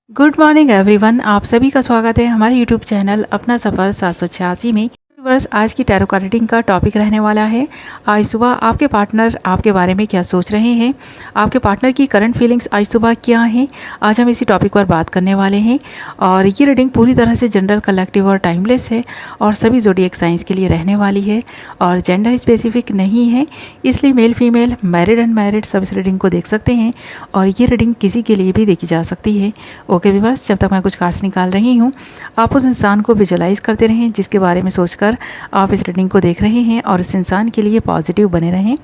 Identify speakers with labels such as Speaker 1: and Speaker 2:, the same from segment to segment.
Speaker 1: Good morning everyone. आप सभी का स्वागत है हमारे यूट्यूब चैनल अपना सफ़र 786 में। व्यूअर्स, आज की टैरो कार्ड रीडिंग का टॉपिक रहने वाला है आज सुबह आपके पार्टनर आपके बारे में क्या सोच रहे हैं, आपके पार्टनर की करंट फीलिंग्स आज सुबह क्या हैं। आज हम इसी टॉपिक पर बात करने वाले हैं और ये रीडिंग पूरी तरह से जनरल, कलेक्टिव और टाइमलेस है और सभी ज़ोडिएक साइंस के लिए रहने वाली है और जेंडर स्पेसिफिक नहीं है, इसलिए मेल फीमेल, मैरिड अनमैरिड सब इस रीडिंग को देख सकते हैं और ये रीडिंग किसी के लिए भी देखी जा सकती है। ओके व्यूअर्स, जब तक मैं कुछ कार्ड्स निकाल रही हूँ आप उस इंसान को विजुअलाइज करते रहें जिसके बारे में सोचकर आप इस रीडिंग को देख रहे हैं और इस इंसान के लिए पॉजिटिव बने रहें।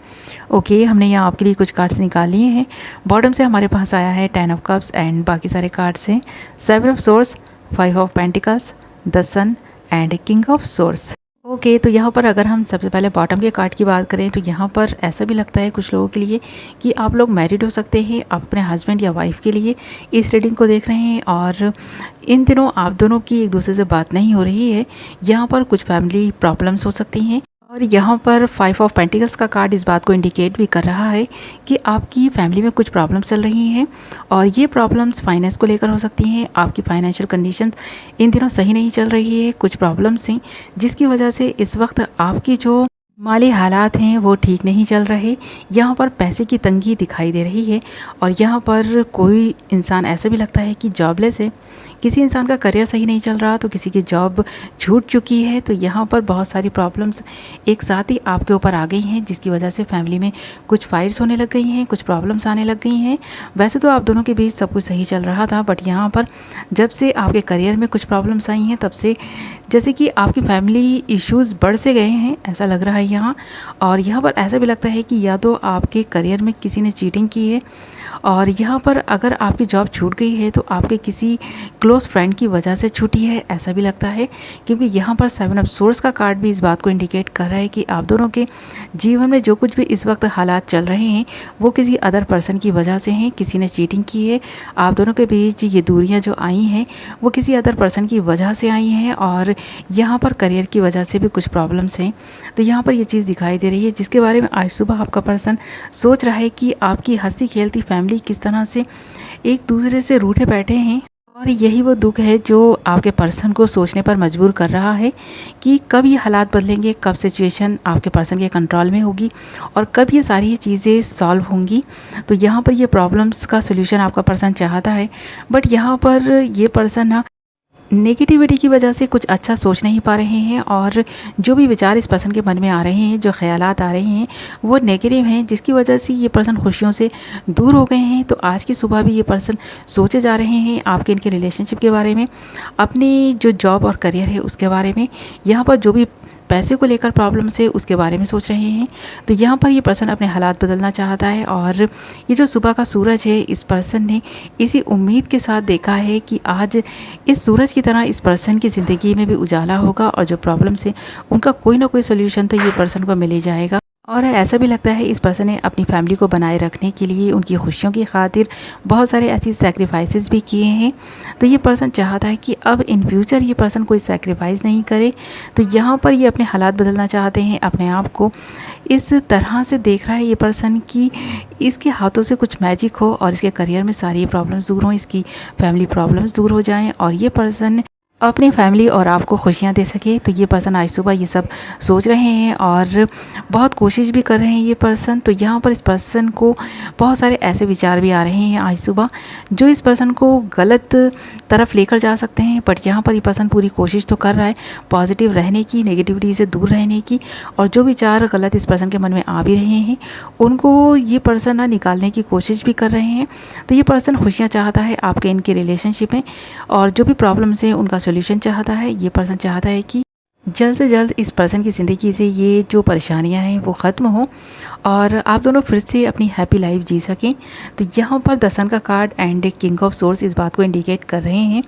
Speaker 1: ओके, हमने यहाँ आपके लिए कुछ कार्ड्स निकाल लिए हैं। बॉटम से हमारे पास आया है 10 ऑफ कप्स एंड बाकी सारे कार्ड्स हैं 7 of swords, 5 of pentacles, the sun and king of swords. Okay, तो यहाँ पर अगर हम सबसे पहले बॉटम के कार्ड की बात करें तो यहाँ पर ऐसा भी लगता है कुछ लोगों के लिए कि आप लोग मैरिड हो सकते हैं, आप अपने हस्बैंड या वाइफ के लिए इस रीडिंग को देख रहे हैं और इन दिनों आप दोनों की एक दूसरे से बात नहीं हो रही है। यहाँ पर कुछ फैमिली प्रॉब्लम्स हो सकती हैं और यहाँ पर 5 ऑफ पेंटिकल्स का कार्ड इस बात को इंडिकेट भी कर रहा है कि आपकी फैमिली में कुछ प्रॉब्लम्स चल रही हैं और ये प्रॉब्लम्स फाइनेंस को लेकर हो सकती हैं। आपकी फाइनेंशियल कंडीशंस इन दिनों सही नहीं चल रही है, कुछ प्रॉब्लम्स हैं जिसकी वजह से इस वक्त आपकी जो माली हालात हैं वो ठीक नहीं चल रहे। यहाँ पर पैसे की तंगी दिखाई दे रही है और यहाँ पर कोई इंसान ऐसा भी लगता है कि जॉबलेस है, किसी इंसान का करियर सही नहीं चल रहा तो किसी की जॉब छूट चुकी है। तो यहाँ पर बहुत सारी प्रॉब्लम्स एक साथ ही आपके ऊपर आ गई हैं जिसकी वजह से फैमिली में कुछ फाइट्स होने लग गई हैं, कुछ प्रॉब्लम्स आने लग गई हैं। वैसे तो आप दोनों के बीच सब कुछ सही चल रहा था बट यहाँ पर जब से आपके करियर में कुछ प्रॉब्लम्स आई हैं तब से जैसे कि आपकी फैमिली इश्यूज़ बढ़ से गए हैं ऐसा लग रहा है यहाँ। और यहाँ पर ऐसा भी लगता है कि या तो आपके करियर में किसी ने चीटिंग की है और यहाँ पर अगर आपकी जॉब छूट गई है तो आपके किसी क्लोज फ्रेंड की वजह से छूटी है ऐसा भी लगता है, क्योंकि यहाँ पर 7 ऑफ सोर्स का कार्ड भी इस बात को इंडिकेट कर रहा है कि आप दोनों के जीवन में जो कुछ भी इस वक्त हालात चल रहे हैं वो किसी अदर पर्सन की वजह से हैं। किसी ने चीटिंग की है, आप दोनों के बीच ये दूरियाँ जो आई हैं वो किसी अदर पर्सन की वजह से आई हैं और यहाँ पर करियर की वजह से भी कुछ प्रॉब्लम्स हैं। तो यहाँ पर ये चीज़ दिखाई दे रही है जिसके बारे में आज सुबह आपका पर्सन सोच रहा है कि आपकी हंसी खेलती फैमिली किस तरह से एक दूसरे से रूठे बैठे हैं और यही वो दुख है जो आपके पर्सन को सोचने पर मजबूर कर रहा है कि कब ये हालात बदलेंगे, कब सिचुएशन आपके पर्सन के कंट्रोल में होगी और कब ये सारी चीज़ें सॉल्व होंगी। तो यहाँ पर ये प्रॉब्लम्स का सोल्यूशन आपका पर्सन चाहता है बट यहाँ पर ये पर्सन ना नेगेटिविटी की वजह से कुछ अच्छा सोच नहीं पा रहे हैं और जो भी विचार इस पर्सन के मन में आ रहे हैं, जो ख्यालात आ रहे हैं वो नेगेटिव हैं जिसकी वजह से ये पर्सन खुशियों से दूर हो गए हैं। तो आज की सुबह भी ये पर्सन सोचे जा रहे हैं आपके इनके रिलेशनशिप के बारे में, अपनी जो जॉब और करियर है उसके बारे में, यहाँ पर जो भी पैसे को लेकर प्रॉब्लम से उसके बारे में सोच रहे हैं। तो यहाँ पर ये पर्सन अपने हालात बदलना चाहता है और ये जो सुबह का सूरज है इस पर्सन ने इसी उम्मीद के साथ देखा है कि आज इस सूरज की तरह इस पर्सन की ज़िंदगी में भी उजाला होगा और जो प्रॉब्लम्स है उनका कोई ना कोई सोल्यूशन तो ये पर्सन को मिल ही जाएगा। और ऐसा भी लगता है इस पर्सन ने अपनी फैमिली को बनाए रखने के लिए, उनकी खुशियों की खातिर बहुत सारे ऐसी सेक्रीफाइसेस भी किए हैं। तो ये पर्सन चाहता है कि अब इन फ्यूचर ये पर्सन कोई सेक्रीफाइस नहीं करे। तो यहाँ पर ये अपने हालात बदलना चाहते हैं, अपने आप को इस तरह से देख रहा है ये पर्सन कि इसके हाथों से कुछ मैजिक हो और इसके करियर में सारी प्रॉब्लम्स दूर हों, इसकी फैमिली प्रॉब्लम्स दूर हो जाएँ और ये पर्सन अपनी फैमिली और आपको खुशियाँ दे सके। तो ये पर्सन आज सुबह ये सब सोच रहे हैं और बहुत कोशिश भी कर रहे हैं ये पर्सन। तो यहाँ पर इस पर्सन को बहुत सारे ऐसे विचार भी आ रहे हैं आज सुबह जो इस पर्सन को गलत तरफ लेकर जा सकते हैं बट यहाँ पर ये पर्सन पूरी कोशिश तो कर रहा है पॉजिटिव रहने की, नेगेटिविटी से दूर रहने की और जो विचार गलत इस पर्सन के मन में आ भी रहे हैं उनको ये पर्सन ना निकालने की कोशिश भी कर रहे हैं। तो ये पर्सन खुशियाँ चाहता है आपके इनके रिलेशनशिप में और जो भी प्रॉब्लम्स हैं उनका सोल्यूशन चाहता है। ये पर्सन चाहता है कि जल्द से जल्द इस पर्सन की ज़िंदगी से ये जो परेशानियां हैं वो ख़त्म हो और आप दोनों फिर से अपनी हैप्पी लाइफ जी सकें। तो यहाँ पर द सन का card and king of source इस बात को इंडिकेट कर रहे हैं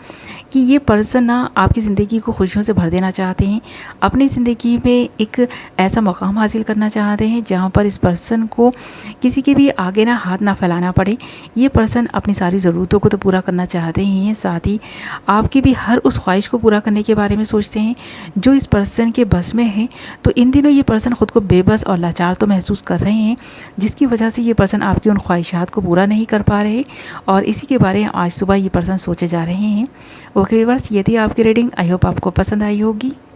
Speaker 1: कि ये पर्सन ना आपकी ज़िंदगी को खुशियों से भर देना चाहते हैं, अपनी ज़िंदगी में एक ऐसा मुकाम हासिल करना चाहते हैं जहाँ पर इस पर्सन को किसी के भी आगे ना हाथ ना फैलाना पड़े। ये पर्सन अपनी सारी ज़रूरतों को तो पूरा करना चाहते ही हैं, साथ ही आपकी भी हर उस ख्वाहिश को पूरा करने के बारे में सोचते हैं जो इस इस पर्सन के बस में है, तो इन दिनों ये पर्सन ख़ुद को बेबस और लाचार तो महसूस कर रहे हैं, जिसकी वजह से ये पर्सन आपकी उन ख्वाहिशात को पूरा नहीं कर पा रहे और इसी के बारे में आज सुबह ये पर्सन सोचे जा रहे हैं। ओके व्यूअर्स, ये थी आपकी रीडिंग। आई होप आपको पसंद आई होगी।